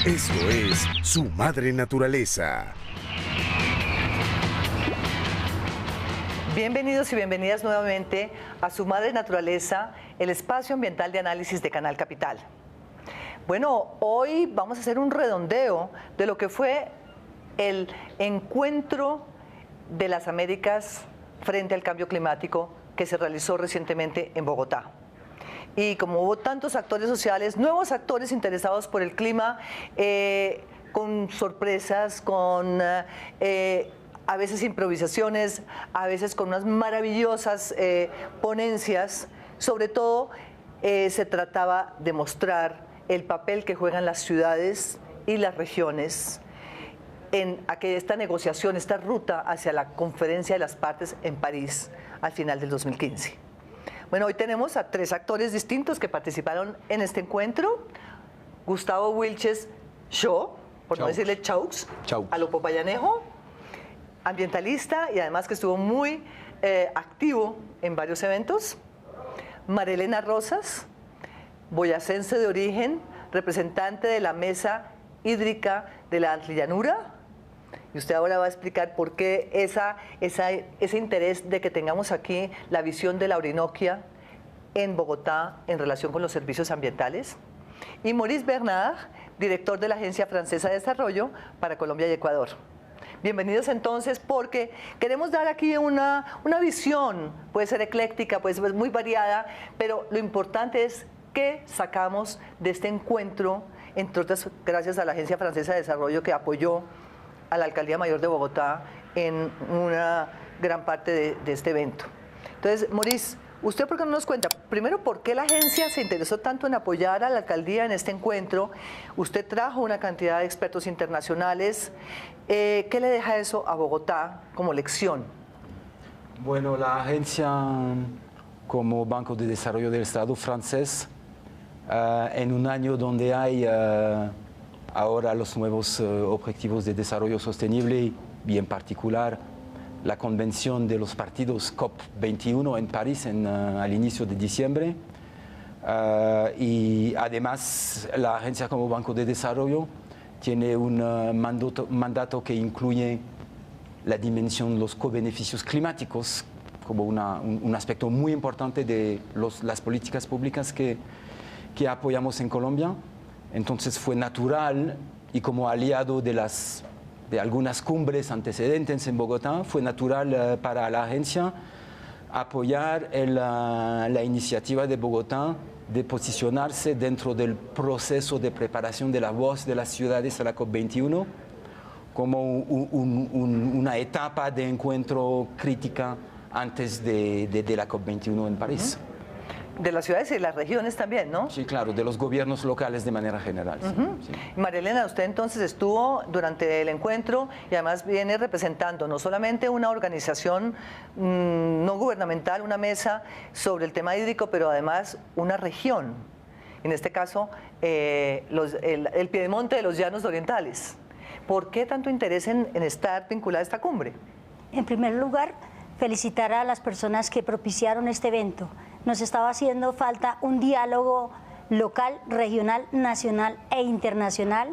Esto es Su Madre Naturaleza. Bienvenidos y bienvenidas nuevamente a Su Madre Naturaleza, el espacio ambiental de análisis de Canal Capital. Bueno, hoy vamos a hacer un redondeo de lo que fue el encuentro de las Américas frente al cambio climático que se realizó recientemente en Bogotá. Y como hubo tantos actores sociales, nuevos actores interesados por el clima, con sorpresas, con a veces improvisaciones, a veces con unas maravillosas ponencias, sobre todo se trataba de mostrar el papel que juegan las ciudades y las regiones en esta negociación, esta ruta hacia la conferencia de las partes en París al final del 2015. Bueno, hoy tenemos a tres actores distintos que participaron en este encuentro. Gustavo Wilches Shaw, por no decirle Chaux, a lo popayanejo, ambientalista y además que estuvo muy activo en varios eventos. Marilena Rosas, boyacense de origen, representante de la Mesa Hídrica de la Antrillanura. Y usted ahora va a explicar por qué ese interés de que tengamos aquí la visión de la Orinoquia en Bogotá en relación con los servicios ambientales. Y Maurice Bernard, director de la Agencia Francesa de Desarrollo para Colombia y Ecuador. Bienvenidos entonces, porque queremos dar aquí una visión, puede ser ecléctica, puede ser muy variada, pero lo importante es qué sacamos de este encuentro, entre otras gracias a la Agencia Francesa de Desarrollo que apoyó a la Alcaldía Mayor de Bogotá en una gran parte de este evento. Entonces, Maurice, ¿usted por qué no nos cuenta? Primero, ¿por qué la agencia se interesó tanto en apoyar a la alcaldía en este encuentro? Usted trajo una cantidad de expertos internacionales. ¿Qué le deja eso a Bogotá como lección? Bueno, la agencia como Banco de Desarrollo del Estado francés, en un año donde hay ahora los nuevos objetivos de desarrollo sostenible y en particular la convención de los partidos COP21 en París al inicio de diciembre. Y además la agencia como Banco de Desarrollo tiene un mandato que incluye la dimensión de los co-beneficios climáticos como un aspecto muy importante de las políticas públicas que apoyamos en Colombia. Entonces fue natural y como aliado de algunas cumbres antecedentes en Bogotá, fue natural para la agencia apoyar la iniciativa de Bogotá de posicionarse dentro del proceso de preparación de la voz de las ciudades a la COP21 como una etapa de encuentro crítica antes de la COP21 en París. De las ciudades y de las regiones también, ¿no? Sí, claro, de los gobiernos locales de manera general. Sí. Marilena, usted entonces estuvo durante el encuentro y además viene representando no solamente una organización no gubernamental, una mesa sobre el tema hídrico, pero además una región, en este caso el piedemonte de los llanos orientales. ¿Por qué tanto interés en estar vinculada a esta cumbre? En primer lugar, felicitar a las personas que propiciaron este evento. Nos estaba haciendo falta un diálogo local, regional, nacional e internacional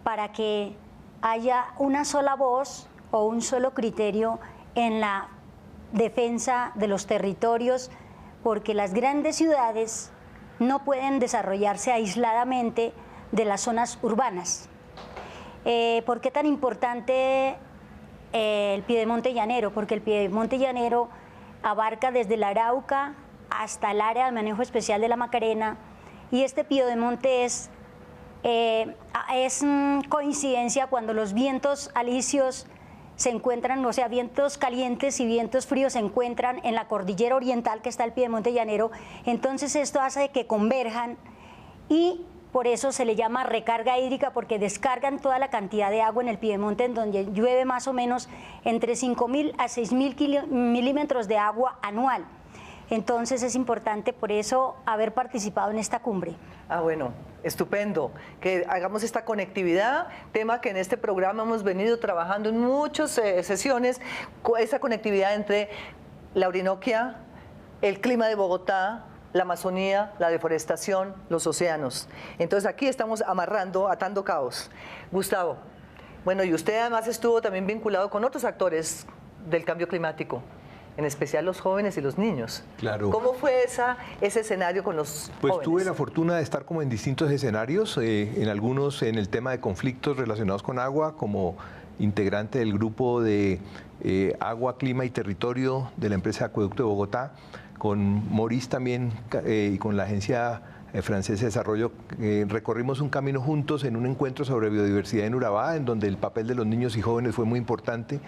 para que haya una sola voz o un solo criterio en la defensa de los territorios, porque las grandes ciudades no pueden desarrollarse aisladamente de las zonas urbanas. ¿Por qué tan importante el piedemonte llanero? Porque el piedemonte llanero abarca desde el Arauca hasta el área de manejo especial de la Macarena, y este piedemonte es coincidencia cuando los vientos alisios se encuentran, o sea, vientos calientes y vientos fríos se encuentran en la cordillera oriental que está el piedemonte llanero. Entonces esto hace que converjan y por eso se le llama recarga hídrica, porque descargan toda la cantidad de agua en el piedemonte, en donde llueve más o menos entre 5.000 a 6.000 milímetros de agua anual. Entonces es importante por eso haber participado en esta cumbre. Ah, bueno, estupendo, que hagamos esta conectividad, tema que en este programa hemos venido trabajando en muchas sesiones, esa conectividad entre la Orinoquia, el clima de Bogotá, la Amazonía, la deforestación, los océanos. Entonces aquí estamos atando cabos. Gustavo, bueno, y usted además estuvo también vinculado con otros actores del cambio climático, en especial los jóvenes y los niños. Claro. ¿Cómo fue ese escenario con los Pues jóvenes? tuve la fortuna de estar como en distintos escenarios, en algunos en el tema de conflictos relacionados con agua, como integrante del grupo de Agua, Clima y Territorio de la empresa Acueducto de Bogotá, con Maurice también y con la Agencia Francesa de Desarrollo. Recorrimos un camino juntos en un encuentro sobre biodiversidad en Urabá, en donde el papel de los niños y jóvenes fue muy importante.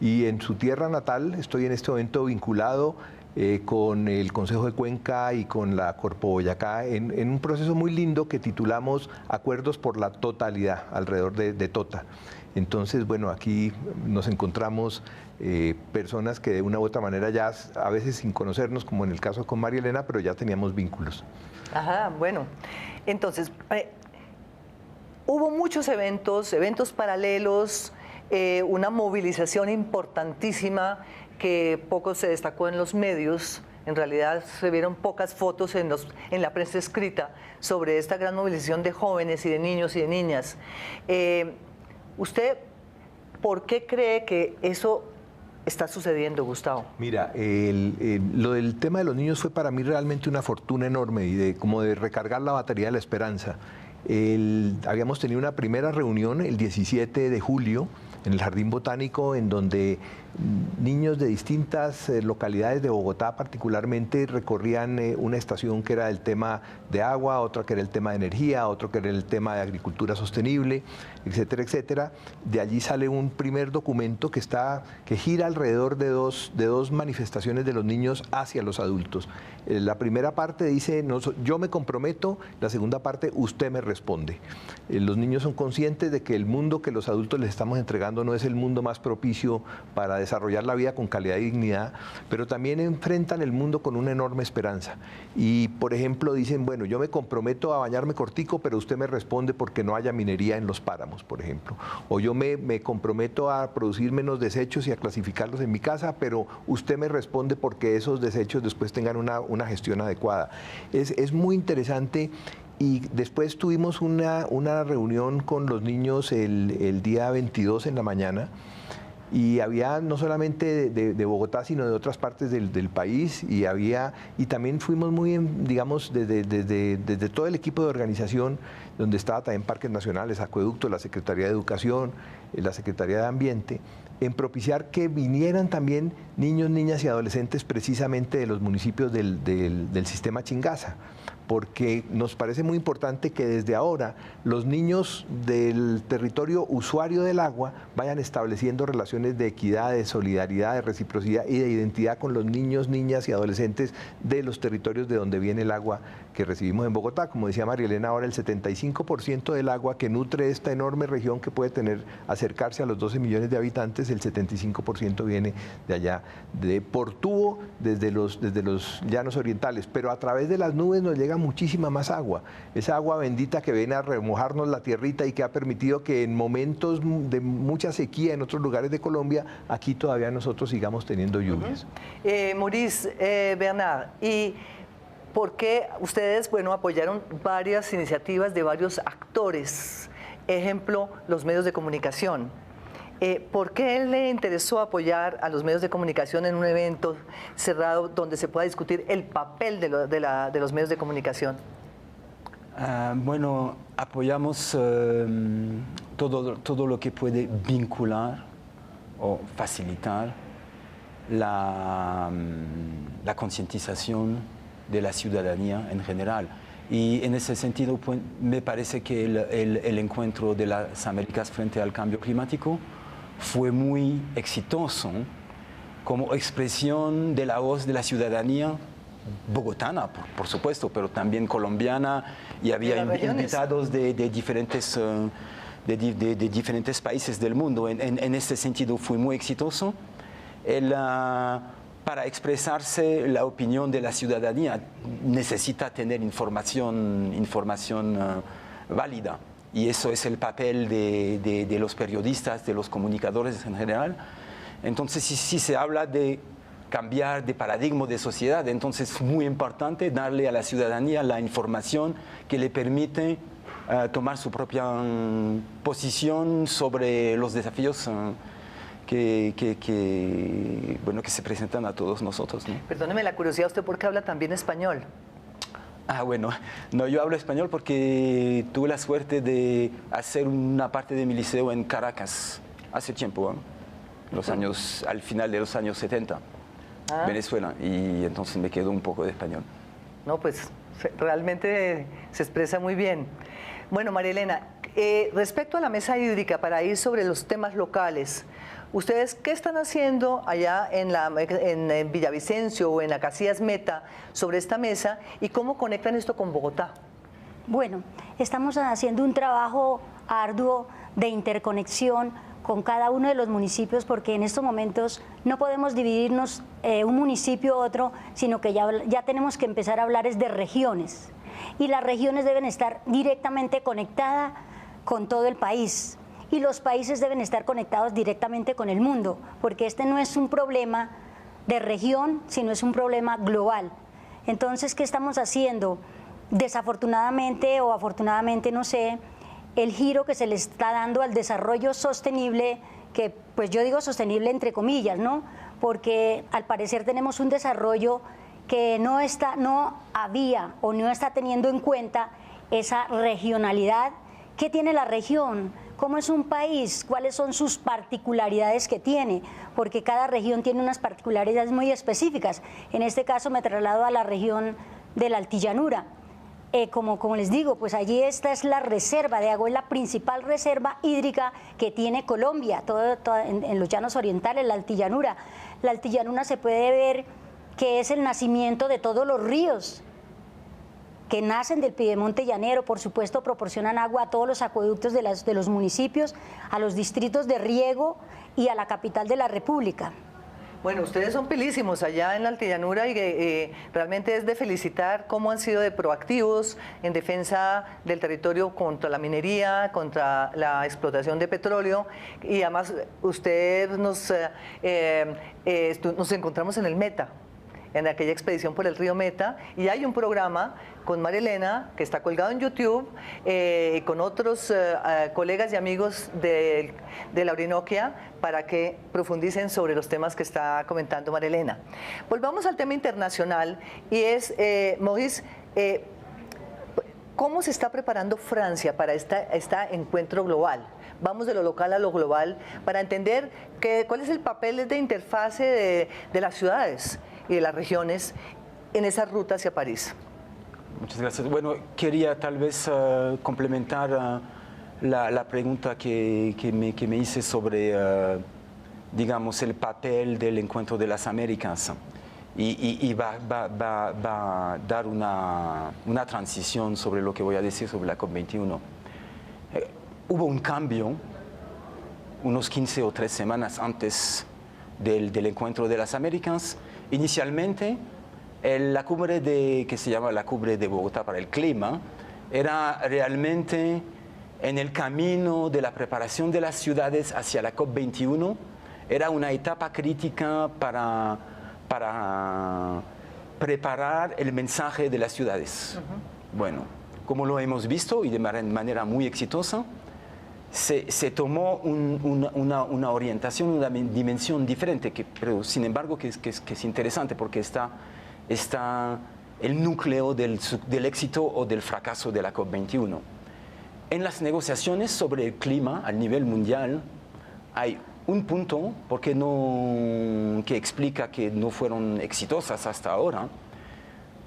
Y en su tierra natal estoy en este momento vinculado con el Consejo de Cuenca y con la Corpo Boyacá en un proceso muy lindo que titulamos Acuerdos por la Totalidad, alrededor de Tota. Entonces, bueno, aquí nos encontramos personas que de una u otra manera ya, a veces sin conocernos, como en el caso con María Elena, pero ya teníamos vínculos. Ajá, bueno. Entonces, hubo muchos eventos paralelos, una movilización importantísima que poco se destacó en los medios. En realidad se vieron pocas fotos en la prensa escrita sobre esta gran movilización de jóvenes y de niños y de niñas. ¿Usted por qué cree que eso está sucediendo, Gustavo? Mira, lo del tema de los niños fue para mí realmente una fortuna enorme y como de recargar la batería de la esperanza. Habíamos tenido una primera reunión el 17 de julio en el Jardín Botánico, en donde niños de distintas localidades de Bogotá particularmente recorrían una estación que era el tema de agua, otra que era el tema de energía, otro que era el tema de agricultura sostenible, etcétera, etcétera. De allí sale un primer documento que gira alrededor de dos manifestaciones de los niños hacia los adultos. La primera parte dice, yo me comprometo, la segunda parte, usted me responde. Los niños son conscientes de que el mundo que los adultos les estamos entregando no es el mundo más propicio para desarrollar la vida con calidad y dignidad, pero también enfrentan el mundo con una enorme esperanza. Y, por ejemplo, dicen, bueno, yo me comprometo a bañarme cortico, pero usted me responde porque no haya minería en los páramos, por ejemplo. O yo me comprometo a producir menos desechos y a clasificarlos en mi casa, pero usted me responde porque esos desechos después tengan una gestión adecuada. Es muy interesante. Y después tuvimos una reunión con los niños el día 22 en la mañana, y había no solamente de Bogotá, sino de otras partes del país, y también fuimos muy, digamos, desde todo el equipo de organización, donde estaba también Parques Nacionales, Acueducto, la Secretaría de Educación, la Secretaría de Ambiente, en propiciar que vinieran también niños, niñas y adolescentes precisamente de los municipios del sistema Chingaza, porque nos parece muy importante que desde ahora los niños del territorio usuario del agua vayan estableciendo relaciones de equidad, de solidaridad, de reciprocidad y de identidad con los niños, niñas y adolescentes de los territorios de donde viene el agua que recibimos en Bogotá. Como decía María Elena, ahora el 75% del agua que nutre esta enorme región que puede acercarse a los 12 millones de habitantes, el 75% viene de allá, por tubo, desde los llanos orientales, pero a través de las nubes nos llega muchísima más agua, esa agua bendita que viene a remojarnos la tierrita y que ha permitido que en momentos de mucha sequía en otros lugares de Colombia, aquí todavía nosotros sigamos teniendo lluvias. Maurice, Bernard, ¿y por qué ustedes, apoyaron varias iniciativas de varios actores? Ejemplo, los medios de comunicación. ¿Por qué le interesó apoyar a los medios de comunicación en un evento cerrado donde se pueda discutir el papel de los medios de comunicación? Bueno, apoyamos todo lo que puede vincular o facilitar la concientización de la ciudadanía en general. Y en ese sentido, pues, me parece que el encuentro de las Américas frente al cambio climático fue muy exitoso como expresión de la voz de la ciudadanía bogotana, por supuesto, pero también colombiana, y había invitados de diferentes países del mundo. En este sentido fue muy exitoso. Para expresarse la opinión de la ciudadanía necesita tener información válida. Y eso es el papel de los periodistas, de los comunicadores en general. Entonces, si se habla de cambiar de paradigma de sociedad. Entonces es muy importante darle a la ciudadanía la información que le permite tomar su propia posición sobre los desafíos que se presentan a todos nosotros, ¿no? Perdóneme la curiosidad, ¿usted por qué habla también español? Bueno, no, yo hablo español porque tuve la suerte de hacer una parte de mi liceo en Caracas hace tiempo, al final de los años 70, Venezuela, y entonces me quedó un poco de español. No, pues realmente se expresa muy bien. Bueno, María Elena, respecto a la mesa hídrica, para ir sobre los temas locales, ¿ustedes qué están haciendo allá en Villavicencio o en la Casillas Meta sobre esta mesa y cómo conectan esto con Bogotá? Bueno, estamos haciendo un trabajo arduo de interconexión con cada uno de los municipios, porque en estos momentos no podemos dividirnos un municipio u otro, sino que ya tenemos que empezar a hablar es de regiones, y las regiones deben estar directamente conectadas con todo el país, y los países deben estar conectados directamente con el mundo, porque este no es un problema de región, sino es un problema global. Entonces, ¿qué estamos haciendo? Desafortunadamente o afortunadamente, no sé, el giro que se le está dando al desarrollo sostenible, que pues yo digo sostenible entre comillas, ¿no? Porque al parecer tenemos un desarrollo que no había o no está teniendo en cuenta esa regionalidad. ¿Qué tiene la región? ¿Cómo es un país? ¿Cuáles son sus particularidades que tiene? Porque cada región tiene unas particularidades muy específicas. En este caso me traslado a la región de la Altillanura. Como les digo, pues allí esta es la reserva de agua, es la principal reserva hídrica que tiene Colombia, en los llanos orientales, la Altillanura. La Altillanura se puede ver que es el nacimiento de todos los ríos que nacen del piedemonte llanero. Por supuesto, proporcionan agua a todos los acueductos de los municipios, a los distritos de riego y a la capital de la República. Bueno, ustedes son pilísimos allá en la Altillanura y realmente es de felicitar cómo han sido de proactivos en defensa del territorio contra la minería, contra la explotación de petróleo, y además nos encontramos en el Meta, en aquella expedición por el río Meta, y hay un programa con María Elena que está colgado en YouTube, con otros colegas y amigos de la Orinoquia, para que profundicen sobre los temas que está comentando María Elena. Volvamos al tema internacional, y es, Maurice, ¿cómo se está preparando Francia para este encuentro global? Vamos de lo local a lo global para entender cuál es el papel de interfase de las ciudades y de las regiones en esa ruta hacia París. Muchas gracias. Bueno, quería tal vez complementar la pregunta que me hice sobre, digamos, el papel del Encuentro de las Américas, y va a dar una transición sobre lo que voy a decir sobre la COP21. Hubo un cambio unos 15 o 3 semanas antes del Encuentro de las Américas. Inicialmente, la cumbre que se llama la Cumbre de Bogotá para el Clima era realmente en el camino de la preparación de las ciudades hacia la COP21. Era una etapa crítica para preparar el mensaje de las ciudades. Bueno, como lo hemos visto y de manera muy exitosa, se tomó una orientación, una dimensión diferente, pero sin embargo que es interesante, porque está el núcleo del éxito o del fracaso de la COP21. En las negociaciones sobre el clima a nivel mundial hay un punto que explica que no fueron exitosas hasta ahora.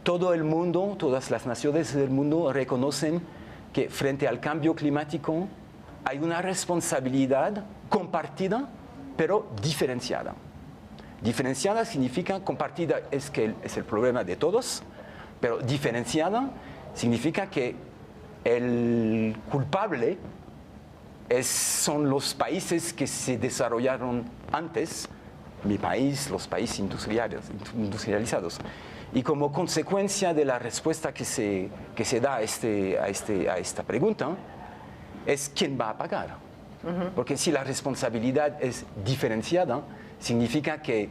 Todo el mundo, todas las naciones del mundo reconocen que frente al cambio climático hay una responsabilidad compartida, pero diferenciada. Diferenciada significa, compartida es que es el problema de todos, pero diferenciada significa que el culpable son los países que se desarrollaron antes, mi país, los países industrializados. Y como consecuencia de la respuesta que se da a esta pregunta, es quién va a pagar. Porque si la responsabilidad es diferenciada, significa que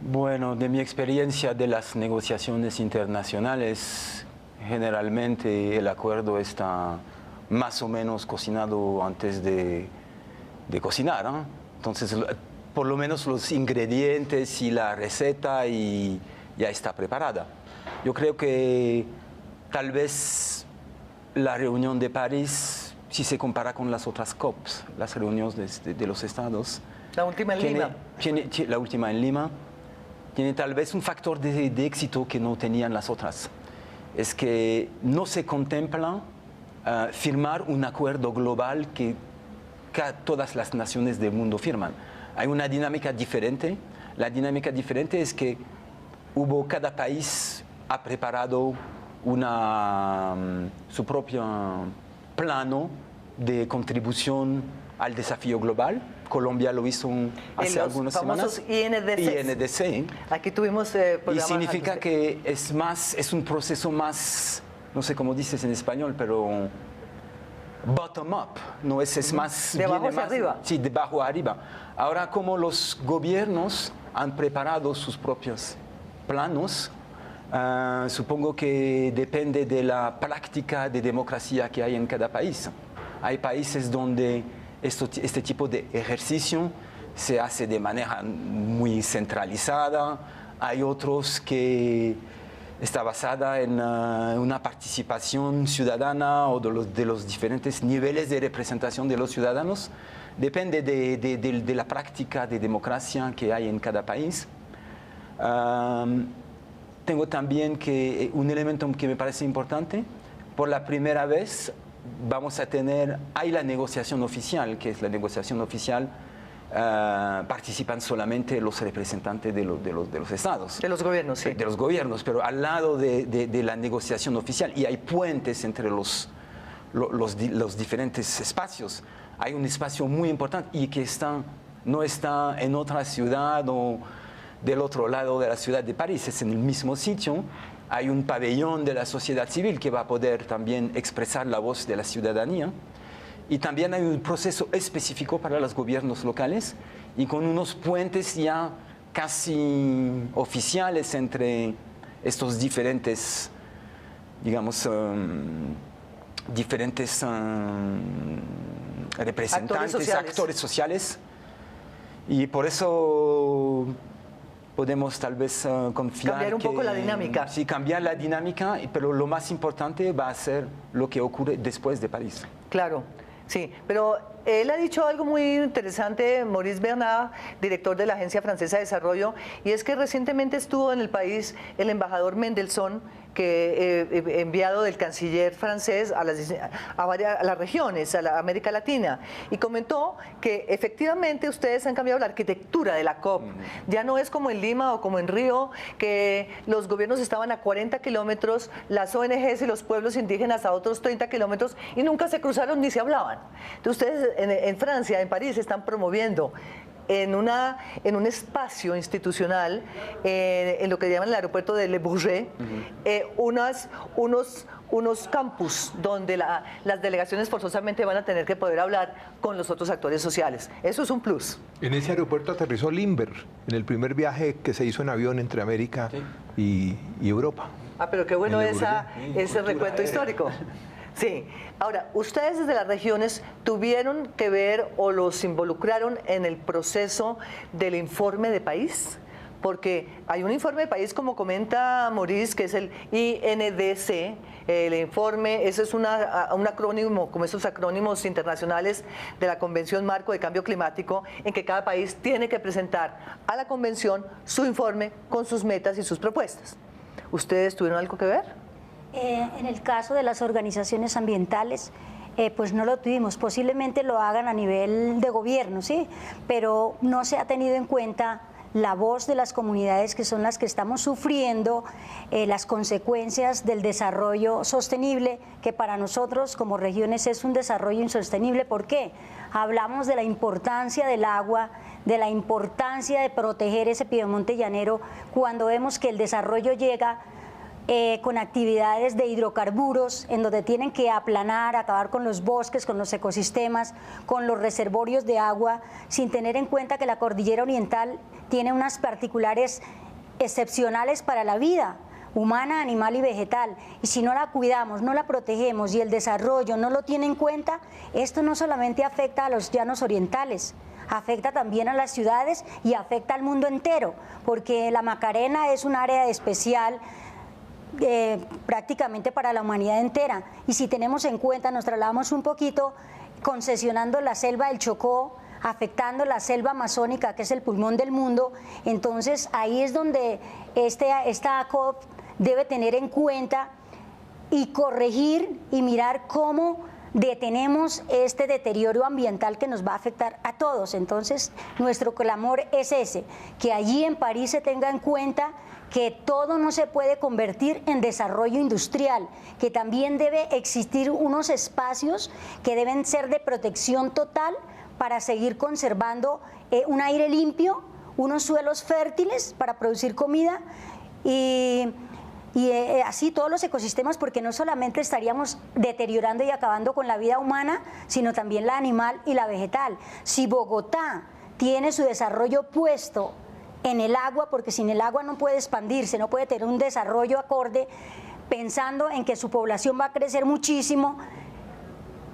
Bueno, de mi experiencia de las negociaciones internacionales, generalmente el acuerdo está más o menos cocinado antes de cocinar, ¿no? Entonces, por lo menos los ingredientes y la receta ya está preparada. Yo creo que tal vez la reunión de París, si se compara con las otras COPs, las reuniones de los estados. La última en Lima. La última en Lima tiene tal vez un factor de éxito que no tenían las otras. Es que no se contempla firmar un acuerdo global que todas las naciones del mundo firman. Hay una dinámica diferente. La dinámica diferente es que cada país ha preparado su propio plano de contribución al desafío global. Colombia lo hizo hace algunas semanas. INDC. Aquí tuvimos y significa que es un proceso más, no sé cómo dices en español, pero bottom up, no es más de abajo hacia arriba. Sí, de abajo a arriba. Ahora, como los gobiernos han preparado sus propios planos, supongo que depende de la práctica de democracia que hay en cada país. Hay países donde este tipo de ejercicio se hace de manera muy centralizada, hay otros que está basada en una participación ciudadana o de los diferentes niveles de representación de los ciudadanos. Depende de la práctica de democracia que hay en cada país. Tengo también un elemento que me parece importante. Por la primera vez hay la negociación oficial, que es la negociación oficial, participan solamente los representantes de los estados. De los gobiernos, sí. De los gobiernos, pero al lado de la negociación oficial, y hay puentes entre los diferentes espacios. Hay un espacio muy importante y que no está en otra ciudad o del otro lado de la ciudad de París, es en el mismo sitio. Hay un pabellón de la sociedad civil que va a poder también expresar la voz de la ciudadanía. Y también hay un proceso específico para los gobiernos locales y con unos puentes ya casi oficiales entre estos diferentes, digamos, representantes, actores sociales. Y por eso podemos tal vez confiar cambiar un poco la dinámica. Sí, cambiar la dinámica, pero lo más importante va a ser lo que ocurre después de París. Claro, sí, pero él ha dicho algo muy interesante, Maurice Bernard, director de la Agencia Francesa de Desarrollo, y es que recientemente estuvo en el país el embajador Mendelssohn, enviado del canciller francés a las regiones, a la América Latina, y comentó que efectivamente ustedes han cambiado la arquitectura de la COP. Ya no es como en Lima o como en Río, que los gobiernos estaban a 40 kilómetros, las ONGs y los pueblos indígenas a otros 30 kilómetros y nunca se cruzaron ni se hablaban. Entonces ustedes en Francia, en París, están promoviendo en un espacio institucional, en lo que llaman el aeropuerto de Le Bourget, unos campus donde las delegaciones forzosamente van a tener que poder hablar con los otros actores sociales. Eso es un plus. En ese aeropuerto aterrizó Lindbergh, en el primer viaje que se hizo en avión entre América y Europa. Ah, pero qué bueno ese recuento histórico. Sí. Ahora, ustedes desde las regiones tuvieron que ver o los involucraron en el proceso del informe de país, porque hay un informe de país, como comenta Maurice, que es el INDC, el informe, ese es un acrónimo, como esos acrónimos internacionales de la Convención Marco de Cambio Climático, en que cada país tiene que presentar a la Convención su informe con sus metas y sus propuestas. ¿Ustedes tuvieron algo que ver? En el caso de las organizaciones ambientales, pues no lo tuvimos. Posiblemente lo hagan a nivel de gobierno, ¿sí? Pero no se ha tenido en cuenta la voz de las comunidades, que son las que estamos sufriendo las consecuencias del desarrollo sostenible, que para nosotros como regiones es un desarrollo insostenible. ¿Por qué? Hablamos de la importancia del agua, de la importancia de proteger ese piedemonte llanero, cuando vemos que el desarrollo llega con actividades de hidrocarburos, en donde tienen que aplanar, acabar con los bosques, con los ecosistemas, con los reservorios de agua, sin tener en cuenta que la cordillera oriental tiene unas particulares excepcionales para la vida humana, animal y vegetal, y si no la cuidamos, no la protegemos y el desarrollo no lo tiene en cuenta, esto no solamente afecta a los llanos orientales, afecta también a las ciudades y afecta al mundo entero, porque la Macarena es un área especial prácticamente para la humanidad entera, y si tenemos en cuenta, nos trasladamos un poquito, concesionando la selva del Chocó, afectando la selva amazónica, que es el pulmón del mundo, entonces ahí es donde esta COP debe tener en cuenta y corregir y mirar cómo detenemos este deterioro ambiental que nos va a afectar a todos. Entonces, nuestro clamor es ese, que allí en París se tenga en cuenta que todo no se puede convertir en desarrollo industrial, que también debe existir unos espacios que deben ser de protección total para seguir conservando un aire limpio, unos suelos fértiles para producir comida y así todos los ecosistemas, porque no solamente estaríamos deteriorando y acabando con la vida humana, sino también la animal y la vegetal. Si Bogotá tiene su desarrollo puesto en el agua, porque sin el agua no puede expandirse, no puede tener un desarrollo acorde, pensando en que su población va a crecer muchísimo,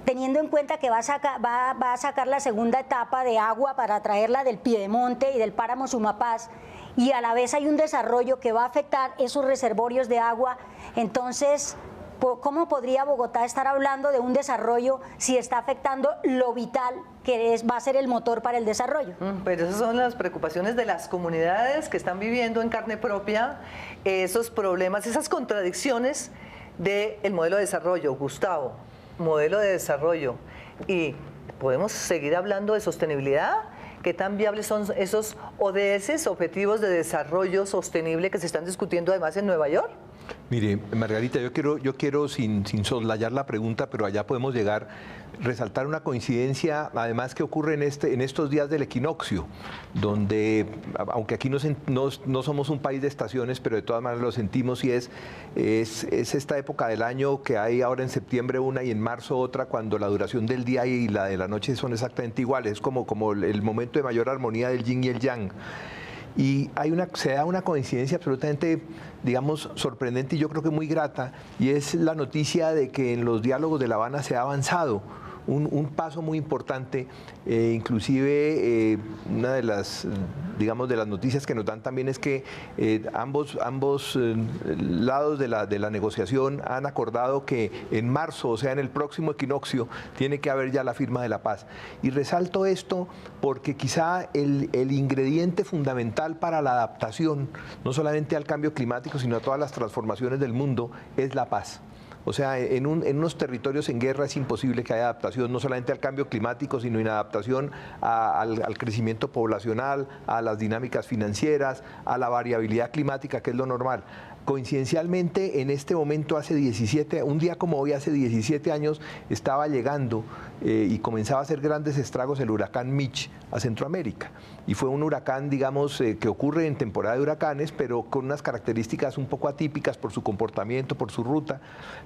teniendo en cuenta que va a sacar la segunda etapa de agua para traerla del Piedemonte y del páramo Sumapaz, y a la vez hay un desarrollo que va a afectar esos reservorios de agua, entonces, ¿cómo podría Bogotá estar hablando de un desarrollo si está afectando lo vital que va a ser el motor para el desarrollo? Pero esas son las preocupaciones de las comunidades que están viviendo en carne propia esos problemas, esas contradicciones del modelo de desarrollo. Gustavo, modelo de desarrollo. ¿Y podemos seguir hablando de sostenibilidad? ¿Qué tan viables son esos ODS, Objetivos de Desarrollo Sostenible, que se están discutiendo además en Nueva York? Mire, Margarita, yo quiero sin soslayar la pregunta, pero allá podemos llegar, resaltar una coincidencia, además, que ocurre en estos días del equinoccio, donde, aunque aquí no somos un país de estaciones, pero de todas maneras lo sentimos, y es esta época del año que hay ahora en septiembre una y en marzo otra, cuando la duración del día y la de la noche son exactamente iguales, es como el momento de mayor armonía del yin y el yang. Y se da una coincidencia absolutamente, digamos, sorprendente y yo creo que muy grata, y es la noticia de que en los diálogos de La Habana se ha avanzado un paso muy importante, inclusive una de las, digamos, de las noticias que nos dan también es que ambos lados de la negociación han acordado que en marzo, o sea, en el próximo equinoccio, tiene que haber ya la firma de la paz. Y resalto esto porque quizá el ingrediente fundamental para la adaptación, no solamente al cambio climático, sino a todas las transformaciones del mundo, es la paz. O sea, en unos territorios en guerra es imposible que haya adaptación, no solamente al cambio climático, sino en adaptación al crecimiento poblacional, a las dinámicas financieras, a la variabilidad climática, que es lo normal. Coincidencialmente, en este momento, un día como hoy, hace 17 años, estaba llegando y comenzaba a hacer grandes estragos el huracán Mitch a Centroamérica. Y fue un huracán, digamos, que ocurre en temporada de huracanes, pero con unas características un poco atípicas por su comportamiento, por su ruta,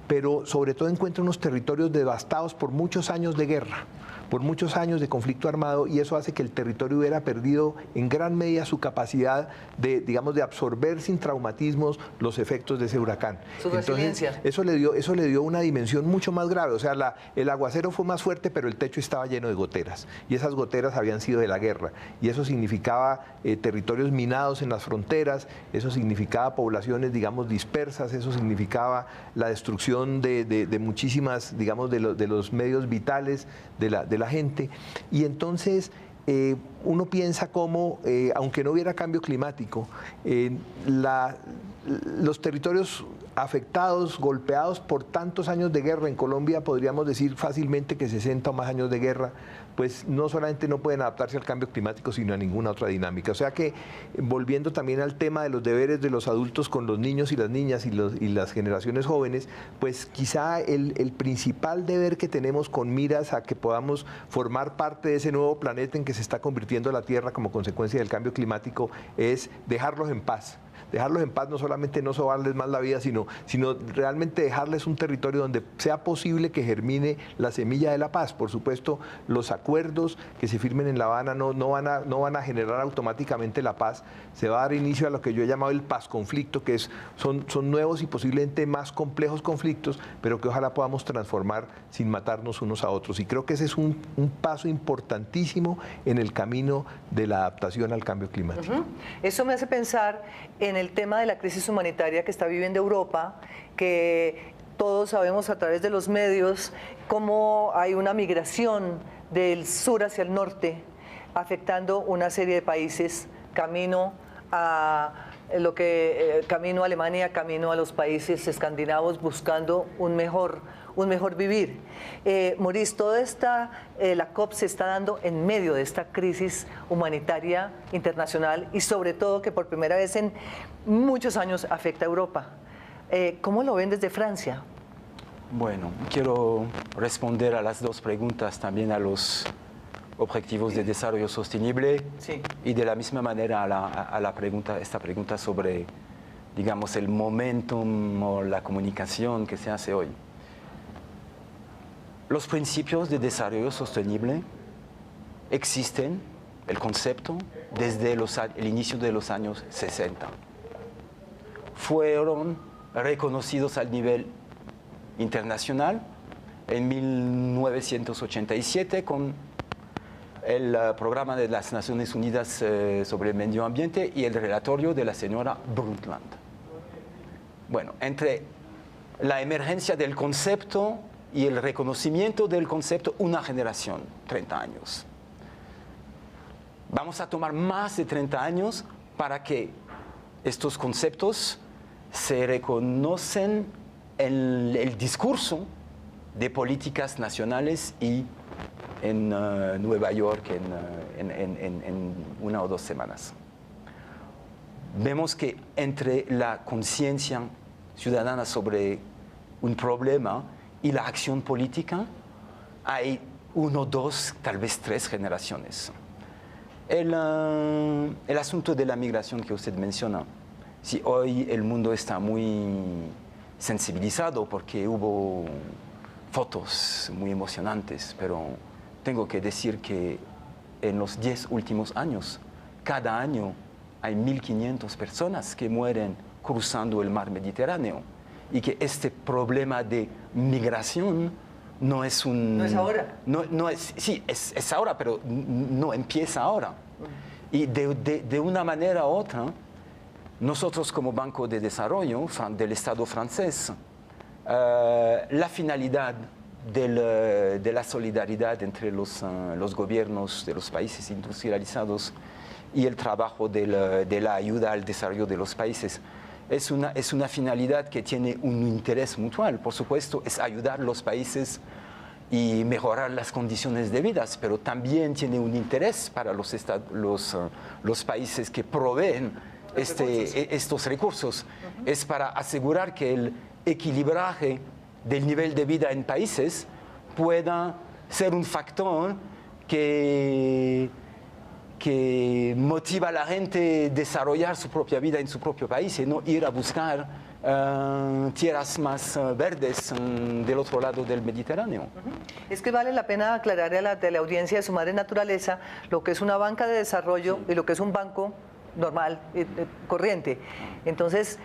pero sobre todo encuentra unos territorios devastados por muchos años de guerra, por muchos años de conflicto armado, y eso hace que el territorio hubiera perdido en gran medida su capacidad de, digamos, de absorber sin traumatismos los efectos de ese huracán. Su resiliencia. Entonces, eso le dio una dimensión mucho más grave. O sea, el aguacero fue más fuerte, pero el techo estaba lleno de goteras, y esas goteras habían sido de la guerra, y eso significaba territorios minados en las fronteras, eso significaba poblaciones, digamos, dispersas, eso significaba la destrucción de muchísimas, digamos, de los medios vitales de la gente. Y entonces uno piensa cómo, aunque no hubiera cambio climático, los territorios afectados, golpeados por tantos años de guerra, en Colombia podríamos decir fácilmente que 60 o más años de guerra, pues no solamente no pueden adaptarse al cambio climático, sino a ninguna otra dinámica. O sea que, volviendo también al tema de los deberes de los adultos con los niños y las niñas y las generaciones jóvenes, pues quizá el principal deber que tenemos con miras a que podamos formar parte de ese nuevo planeta en que se está convirtiendo la Tierra como consecuencia del cambio climático es dejarlos en paz. dejarlos en paz no solamente no sobarles más la vida, sino realmente dejarles un territorio donde sea posible que germine la semilla de la paz. Por supuesto, los acuerdos que se firmen en La Habana no van a generar automáticamente la paz. Se va a dar inicio a lo que yo he llamado el paz-conflicto, que son nuevos y posiblemente más complejos conflictos, pero que ojalá podamos transformar sin matarnos unos a otros. Y creo que ese es un paso importantísimo en el camino de la adaptación al cambio climático. Eso me hace pensar en el tema de la crisis humanitaria que está viviendo Europa, que todos sabemos a través de los medios cómo hay una migración del sur hacia el norte, afectando una serie de países, camino a camino a Alemania, camino a los países escandinavos, buscando un mejor vivir. Maurice, la COP se está dando en medio de esta crisis humanitaria internacional y sobre todo que por primera vez en muchos años afecta a Europa. ¿Cómo lo ven desde Francia? Bueno, quiero responder a las dos preguntas, también a los objetivos de desarrollo sostenible, sí, y de la misma manera esta pregunta sobre, digamos, el momentum o la comunicación que se hace hoy. Los principios de desarrollo sostenible existen, el concepto, desde el inicio de los años 60. Fueron reconocidos al nivel internacional en 1987 con el programa de las Naciones Unidas sobre el medio ambiente y el relatorio de la señora Brundtland. Bueno, entre la emergencia del concepto y el reconocimiento del concepto, una generación, 30 años. Vamos a tomar más de 30 años para que estos conceptos se reconocen en el discurso de políticas nacionales y en Nueva York en 1 o 2 semanas. Vemos que entre la conciencia ciudadana sobre un problema y la acción política hay 1, 2, tal vez 3 generaciones. El asunto de la migración que usted menciona, si hoy el mundo está muy sensibilizado porque hubo fotos muy emocionantes, pero tengo que decir que en los 10 últimos años, cada año hay 1.500 personas que mueren cruzando el mar Mediterráneo y que este problema de migración no es un... No es ahora. Sí, es ahora, pero no empieza ahora. Y de una manera u otra, nosotros como Banco de Desarrollo del Estado francés, la finalidad de la solidaridad entre los gobiernos de los países industrializados y el trabajo de la ayuda al desarrollo de los países es una finalidad que tiene un interés mutual. Por supuesto, es ayudar a los países y mejorar las condiciones de vida, pero también tiene un interés para los países que proveen estos recursos. Es para asegurar que el equilibraje del nivel de vida en países pueda ser un factor que motiva a la gente a desarrollar su propia vida en su propio país y no ir a buscar tierras más verdes del otro lado del Mediterráneo. Es que vale la pena aclarar a la teleaudiencia de Su Madre Naturaleza lo que es una banca de desarrollo y lo que es un banco normal, corriente. Entonces,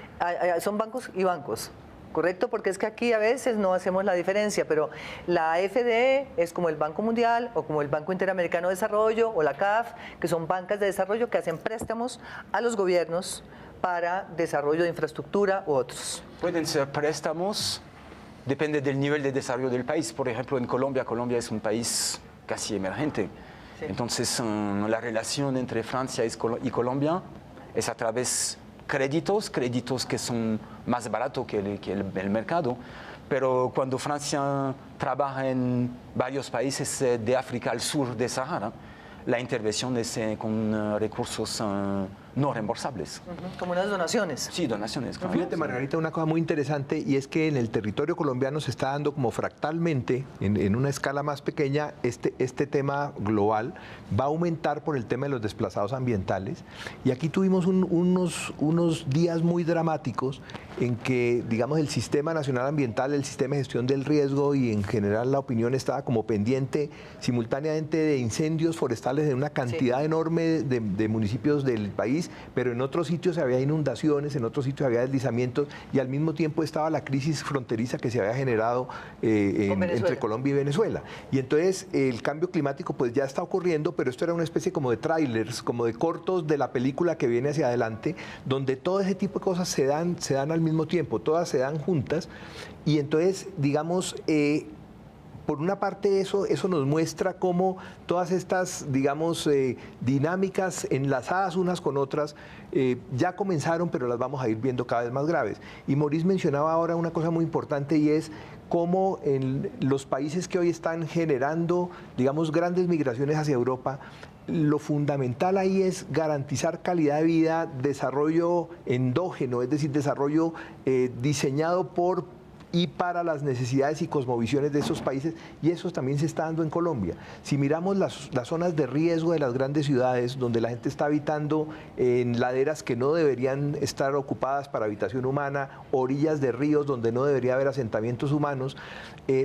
son bancos y bancos. ¿Correcto? Porque es que aquí a veces no hacemos la diferencia, pero la FDE es como el Banco Mundial o como el Banco Interamericano de Desarrollo o la CAF, que son bancas de desarrollo que hacen préstamos a los gobiernos para desarrollo de infraestructura u otros. Pueden ser préstamos, depende del nivel de desarrollo del país. Por ejemplo, en Colombia es un país casi emergente. Sí. Entonces, la relación entre Francia y Colombia es a través créditos que son más baratos que el mercado, pero cuando Francia trabaja en varios países de África al sur de Sahara, la intervención es con recursos no reembolsables. Como unas donaciones. Sí, donaciones. Claro. Fíjate, Margarita, una cosa muy interesante, y es que en el territorio colombiano se está dando como fractalmente, en una escala más pequeña, este tema global va a aumentar por el tema de los desplazados ambientales. Y aquí tuvimos unos días muy dramáticos en que, digamos, el Sistema Nacional Ambiental, el Sistema de Gestión del Riesgo y en general la opinión estaba como pendiente simultáneamente de incendios forestales en una cantidad enorme de municipios del país, pero en otros sitios había inundaciones, en otros sitios había deslizamientos y al mismo tiempo estaba la crisis fronteriza que se había generado entre Colombia y Venezuela. Y entonces el cambio climático pues ya está ocurriendo, pero esto era una especie como de trailers, como de cortos de la película que viene hacia adelante, donde todo ese tipo de cosas se dan al mismo tiempo, todas se dan juntas y entonces, digamos, por una parte eso nos muestra cómo todas estas, digamos, dinámicas enlazadas unas con otras ya comenzaron, pero las vamos a ir viendo cada vez más graves. Y Maurice mencionaba ahora una cosa muy importante y es cómo en los países que hoy están generando, digamos, grandes migraciones hacia Europa, lo fundamental ahí es garantizar calidad de vida, desarrollo endógeno, es decir, desarrollo diseñado por y para las necesidades y cosmovisiones de esos países, y eso también se está dando en Colombia. Si miramos las zonas de riesgo de las grandes ciudades, donde la gente está habitando en laderas que no deberían estar ocupadas para habitación humana, orillas de ríos donde no debería haber asentamientos humanos,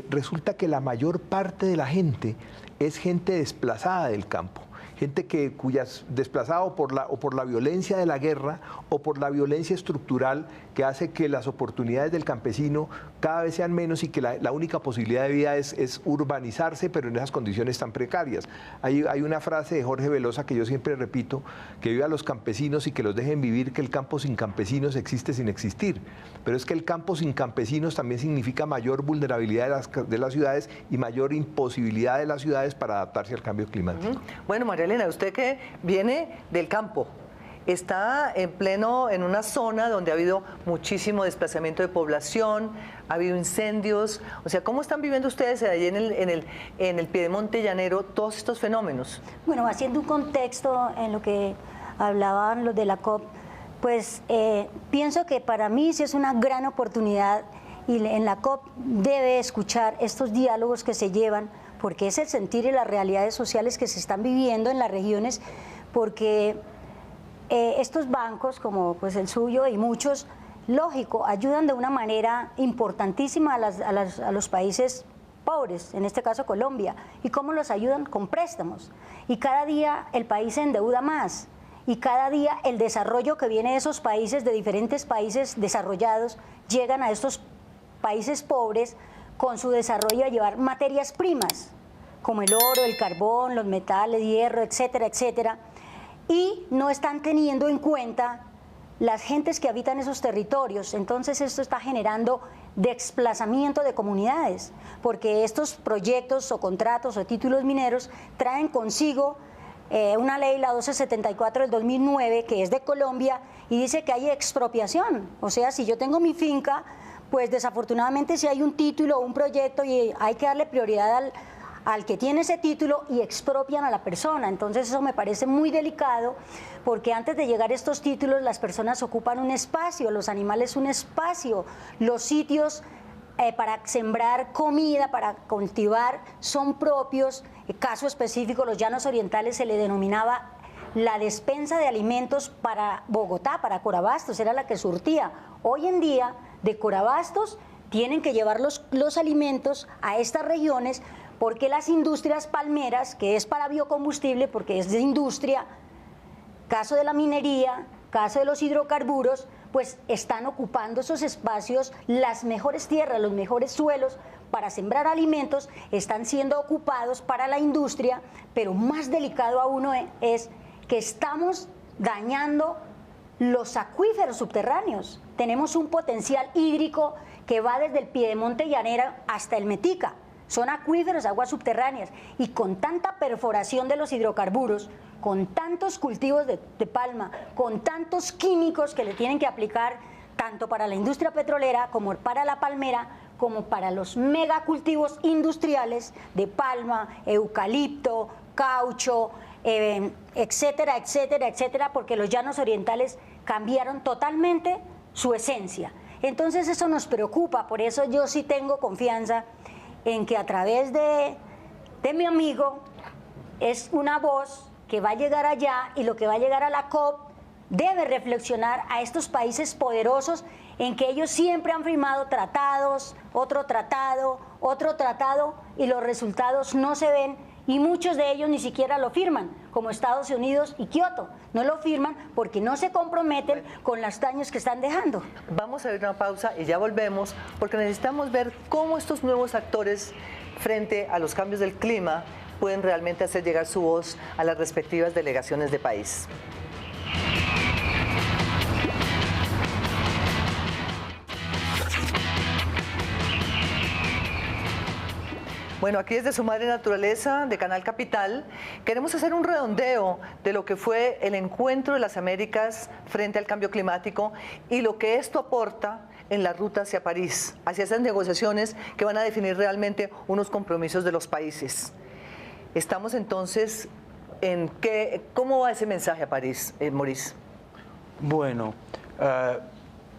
resulta que la mayor parte de la gente es gente desplazada del campo. Gente cuyas desplazado por la violencia de la guerra o por la violencia estructural que hace que las oportunidades del campesino cada vez sean menos y que la única posibilidad de vida es urbanizarse, pero en esas condiciones tan precarias. Hay una frase de Jorge Velosa que yo siempre repito, que viva los campesinos y que los dejen vivir, que el campo sin campesinos existe sin existir. Pero es que el campo sin campesinos también significa mayor vulnerabilidad de las ciudades y mayor imposibilidad de las ciudades para adaptarse al cambio climático. Bueno, María Elena, usted que viene del campo, está en una zona donde ha habido muchísimo desplazamiento de población, ha habido incendios, o sea, ¿cómo están viviendo ustedes allí en el Piedemonte Llanero todos estos fenómenos? Bueno, haciendo un contexto en lo que hablaban los de la COP, pues pienso que para mí sí es una gran oportunidad y en la COP debe escuchar estos diálogos que se llevan, porque es el sentir y las realidades sociales que se están viviendo en las regiones, porque estos bancos, como pues el suyo y muchos, lógico, ayudan de una manera importantísima a los países pobres, en este caso Colombia. ¿Y cómo los ayudan? Con préstamos. Y cada día el país se endeuda más. Y cada día el desarrollo que viene de esos países, de diferentes países desarrollados, llegan a estos países pobres con su desarrollo a llevar materias primas, como el oro, el carbón, los metales, hierro, etcétera, etcétera, y no están teniendo en cuenta las gentes que habitan esos territorios. Entonces esto está generando desplazamiento de comunidades, porque estos proyectos o contratos o títulos mineros traen consigo una ley, la 1274 del 2009, que es de Colombia, y dice que hay expropiación. O sea, si yo tengo mi finca, pues desafortunadamente si hay un título o un proyecto y hay que darle prioridad al que tiene ese título y expropian a la persona. Entonces eso me parece muy delicado, porque antes de llegar a estos títulos las personas ocupan un espacio, los animales un espacio, los sitios para sembrar comida, para cultivar, son propios. Caso específico, los Llanos Orientales se le denominaba la despensa de alimentos para Bogotá, para Corabastos, era la que surtía. Hoy en día, de Corabastos tienen que llevar los alimentos a estas regiones, porque las industrias palmeras, que es para biocombustible, porque es de industria, caso de la minería, caso de los hidrocarburos, pues están ocupando esos espacios, las mejores tierras, los mejores suelos para sembrar alimentos, están siendo ocupados para la industria, pero más delicado aún es que estamos dañando los acuíferos subterráneos. Tenemos un potencial hídrico que va desde el Piedemonte Llanero hasta el Metica. Son acuíferos, aguas subterráneas, y con tanta perforación de los hidrocarburos, con tantos cultivos de palma, con tantos químicos que le tienen que aplicar tanto para la industria petrolera como para la palmera, como para los megacultivos industriales de palma, eucalipto, caucho, etcétera, etcétera, etcétera, porque los llanos orientales cambiaron totalmente su esencia. Entonces eso nos preocupa, por eso yo sí tengo confianza en que a través de mi amigo es una voz que va a llegar allá, y lo que va a llegar a la COP debe reflexionar a estos países poderosos en que ellos siempre han firmado tratados, otro tratado, y los resultados no se ven, y muchos de ellos ni siquiera lo firman, como Estados Unidos y Kioto. No lo firman porque no se comprometen con los daños que están dejando. Vamos a ver una pausa y ya volvemos, porque necesitamos ver cómo estos nuevos actores frente a los cambios del clima pueden realmente hacer llegar su voz a las respectivas delegaciones de país. Bueno, aquí desde Su Madre Naturaleza, de Canal Capital, queremos hacer un redondeo de lo que fue el encuentro de las Américas frente al cambio climático y lo que esto aporta en la ruta hacia París, hacia esas negociaciones que van a definir realmente unos compromisos de los países. Estamos entonces en ¿cómo va ese mensaje a París, Maurice? Bueno,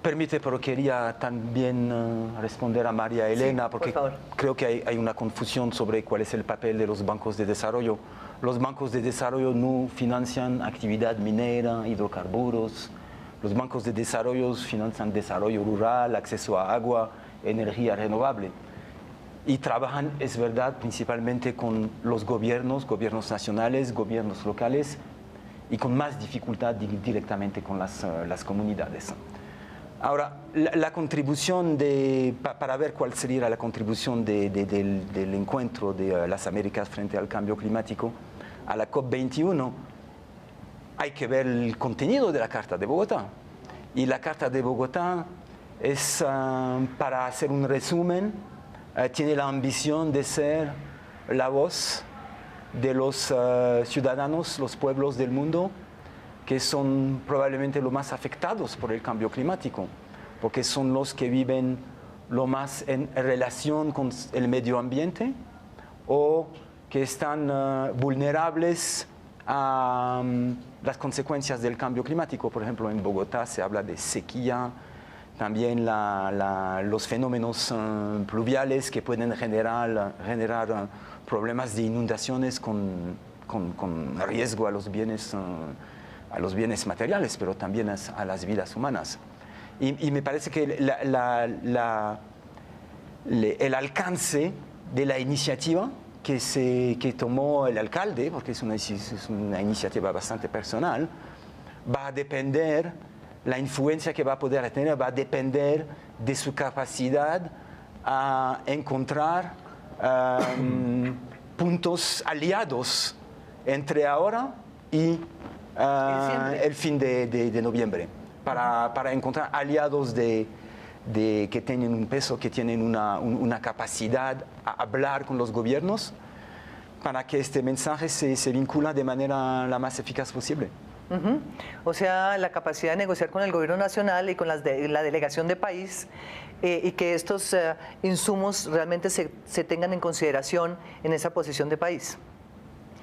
permite, pero quería también responder a María Elena, sí, porque por creo que hay una confusión sobre cuál es el papel de los bancos de desarrollo. Los bancos de desarrollo no financian actividad minera, hidrocarburos. Los bancos de desarrollo financian desarrollo rural, acceso a agua, energía renovable. Y trabajan, es verdad, principalmente con los gobiernos nacionales, gobiernos locales, y con más dificultad directamente con las comunidades. Ahora, la contribución para ver cuál sería la contribución del encuentro de las Américas frente al cambio climático a la COP21, hay que ver el contenido de la Carta de Bogotá. Y la Carta de Bogotá es, para hacer un resumen, tiene la ambición de ser la voz de los ciudadanos, los pueblos del mundo, que son probablemente los más afectados por el cambio climático, porque son los que viven lo más en relación con el medio ambiente o que están vulnerables a las consecuencias del cambio climático. Por ejemplo, en Bogotá se habla de sequía, también los fenómenos pluviales que pueden generar problemas de inundaciones con riesgo a los bienes materiales, pero también a las vidas humanas. Y me parece que el alcance de la iniciativa que tomó el alcalde, porque es una iniciativa bastante personal, va a depender, la influencia que va a poder tener va a depender de su capacidad a encontrar puntos aliados entre ahora y el fin de noviembre, para encontrar aliados que tienen un peso, que tienen una capacidad a hablar con los gobiernos, para que este mensaje se vincula de manera la más eficaz posible. O sea, la capacidad de negociar con el gobierno nacional y con la delegación de país, y que estos insumos realmente se tengan en consideración en esa posición de país.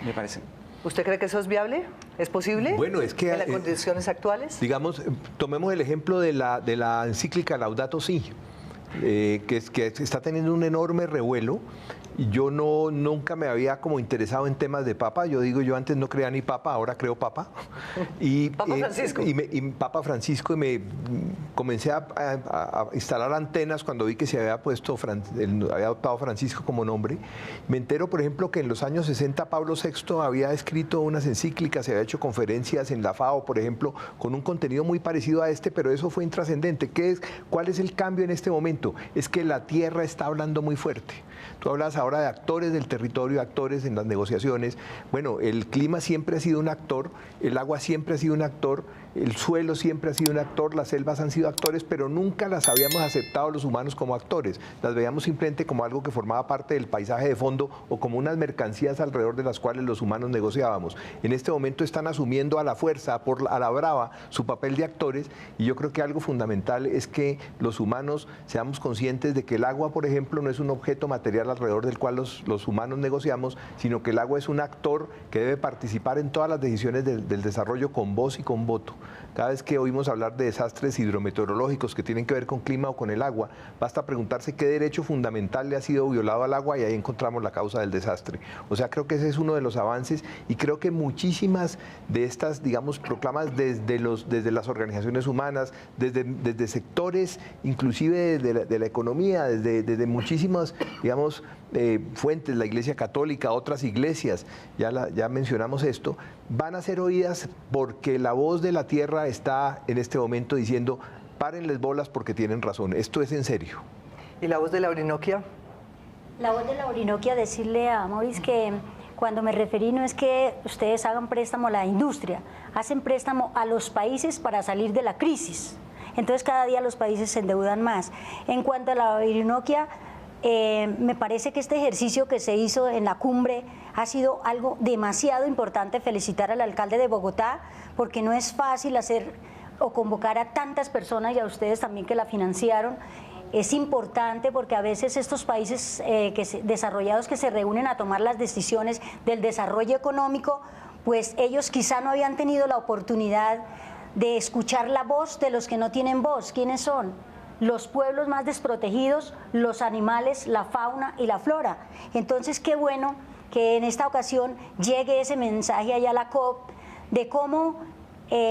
Me parece. ¿Usted cree que eso es viable? ¿Es posible? Bueno, es que en las condiciones actuales. Digamos, tomemos el ejemplo de la encíclica Laudato Si, que está teniendo un enorme revuelo. Y yo nunca me había como interesado en temas de papa. Yo antes no creía ni papa, ahora creo papa. Y, Papa Francisco. Y Papa Francisco, y me comencé a instalar antenas cuando vi que se había había adoptado Francisco como nombre. Me entero, por ejemplo, que en los años 60 Pablo VI había escrito unas encíclicas, se había hecho conferencias en la FAO, por ejemplo, con un contenido muy parecido a este, pero eso fue intrascendente. ¿Cuál es el cambio en este momento? Es que la tierra está hablando muy fuerte. Tú hablas ahora de actores del territorio, actores en las negociaciones. Bueno, el clima siempre ha sido un actor, el agua siempre ha sido un actor, el suelo siempre ha sido un actor, las selvas han sido actores, pero nunca las habíamos aceptado los humanos como actores. Las veíamos simplemente como algo que formaba parte del paisaje de fondo o como unas mercancías alrededor de las cuales los humanos negociábamos. En este momento están asumiendo a la fuerza, a la brava, su papel de actores, y yo creo que algo fundamental es que los humanos seamos conscientes de que el agua, por ejemplo, no es un objeto material alrededor del cual los humanos negociamos, sino que el agua es un actor que debe participar en todas las decisiones del desarrollo con voz y con voto. Cada vez que oímos hablar de desastres hidrometeorológicos que tienen que ver con clima o con el agua, basta preguntarse qué derecho fundamental le ha sido violado al agua y ahí encontramos la causa del desastre. O sea, creo que ese es uno de los avances y creo que muchísimas de estas, digamos, proclamas desde las organizaciones humanas, desde sectores, inclusive de la economía, desde muchísimas, digamos, fuentes, la Iglesia Católica, otras iglesias, ya mencionamos esto, van a ser oídas porque la voz de la tierra está en este momento diciendo, párenles bolas porque tienen razón, esto es en serio. ¿Y la voz de la Orinoquia? La voz de la Orinoquia, decirle a Maurice que cuando me referí no es que ustedes hagan préstamo a la industria, hacen préstamo a los países para salir de la crisis. Entonces cada día los países se endeudan más. En cuanto a la Orinoquia, me parece que este ejercicio que se hizo en la cumbre ha sido algo demasiado importante. Felicitar al alcalde de Bogotá, porque no es fácil hacer o convocar a tantas personas y a ustedes también que la financiaron. Es importante porque a veces estos países desarrollados que se reúnen a tomar las decisiones del desarrollo económico, pues ellos quizá no habían tenido la oportunidad de escuchar la voz de los que no tienen voz. ¿Quiénes son? Los pueblos más desprotegidos, los animales, la fauna y la flora. Entonces, qué bueno que en esta ocasión llegue ese mensaje allá a la COP de cómo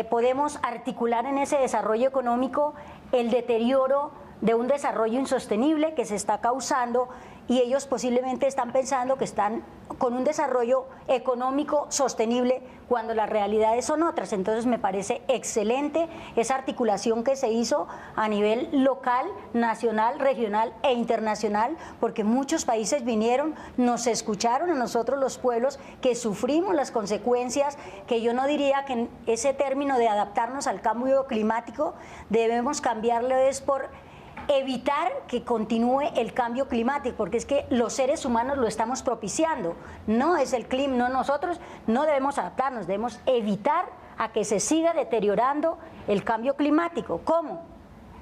podemos articular en ese desarrollo económico el deterioro de un desarrollo insostenible que se está causando, y ellos posiblemente están pensando que están con un desarrollo económico sostenible cuando las realidades son otras. Entonces me parece excelente esa articulación que se hizo a nivel local, nacional, regional e internacional, porque muchos países vinieron, nos escucharon a nosotros los pueblos que sufrimos las consecuencias, que yo no diría que en ese término de adaptarnos al cambio climático debemos cambiarlo es por evitar que continúe el cambio climático, porque es que los seres humanos lo estamos propiciando, no es el clima, no nosotros, no debemos adaptarnos, debemos evitar a que se siga deteriorando el cambio climático. ¿Cómo?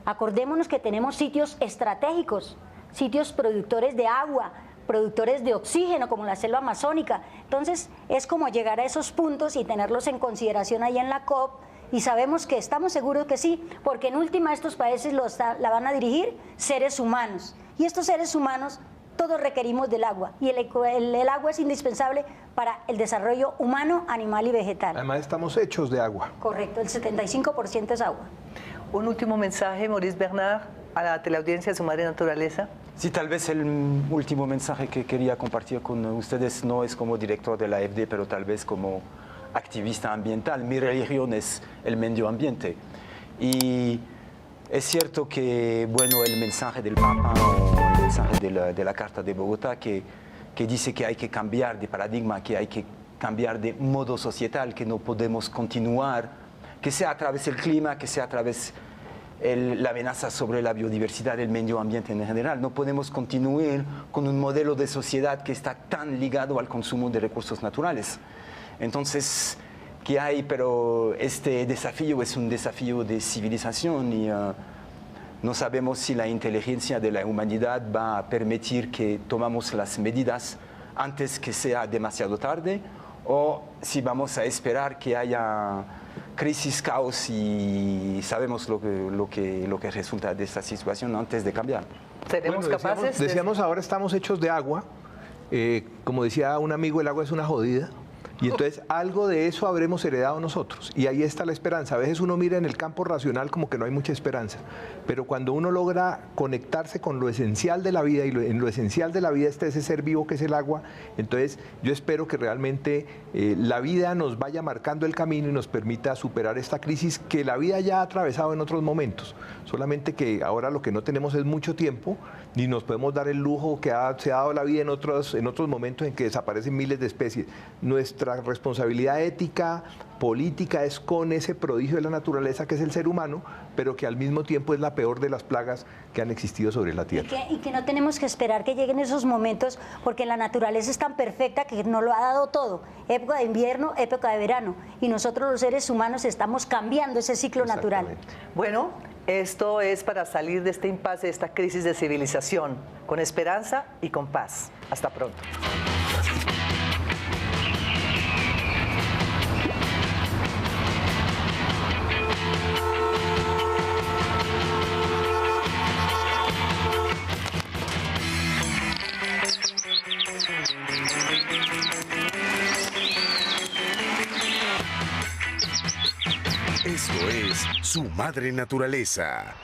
Acordémonos que tenemos sitios estratégicos, sitios productores de agua, productores de oxígeno como la selva amazónica. Entonces es como llegar a esos puntos y tenerlos en consideración ahí en la COP. Y sabemos que estamos seguros que sí, porque en última estos países la van a dirigir seres humanos. Y estos seres humanos todos requerimos del agua. Y el agua es indispensable para el desarrollo humano, animal y vegetal. Además estamos hechos de agua. Correcto, el 75% es agua. Un último mensaje, Maurice Bernard, a la teleaudiencia de Su Madre Naturaleza. Sí, tal vez el último mensaje que quería compartir con ustedes no es como director de la AfD, pero tal vez como activista ambiental. Mi religión es el medio ambiente. Y es cierto que, bueno, el mensaje del Papa o el mensaje de la Carta de Bogotá que dice que hay que cambiar de paradigma, que hay que cambiar de modo societal, que no podemos continuar, que sea a través del clima, que sea a través la amenaza sobre la biodiversidad, el medio ambiente en general. No podemos continuar con un modelo de sociedad que está tan ligado al consumo de recursos naturales. Entonces, ¿qué hay? Pero este desafío es un desafío de civilización y no sabemos si la inteligencia de la humanidad va a permitir que tomamos las medidas antes que sea demasiado tarde, o si vamos a esperar que haya crisis, caos y sabemos lo que resulta de esta situación antes de cambiar. ¿Seremos capaces? Decíamos ahora estamos hechos de agua. Como decía un amigo, el agua es una jodida. Y entonces algo de eso habremos heredado nosotros. Y ahí está la esperanza. A veces uno mira en el campo racional como que no hay mucha esperanza. Pero cuando uno logra conectarse con lo esencial de la vida, y en lo esencial de la vida está ese ser vivo que es el agua, entonces yo espero que realmente la vida nos vaya marcando el camino y nos permita superar esta crisis que la vida ya ha atravesado en otros momentos. Solamente que ahora lo que no tenemos es mucho tiempo, ni nos podemos dar el lujo que se ha dado la vida en otros momentos en que desaparecen miles de especies. Nuestra nuestra responsabilidad ética, política, es con ese prodigio de la naturaleza que es el ser humano, pero que al mismo tiempo es la peor de las plagas que han existido sobre la Tierra. Y que no tenemos que esperar que lleguen esos momentos, porque la naturaleza es tan perfecta que nos lo ha dado todo. Época de invierno, época de verano. Y nosotros los seres humanos estamos cambiando ese ciclo natural. Bueno, esto es para salir de este impasse, de esta crisis de civilización, con esperanza y con paz. Hasta pronto. Esto es Su Madre Naturaleza.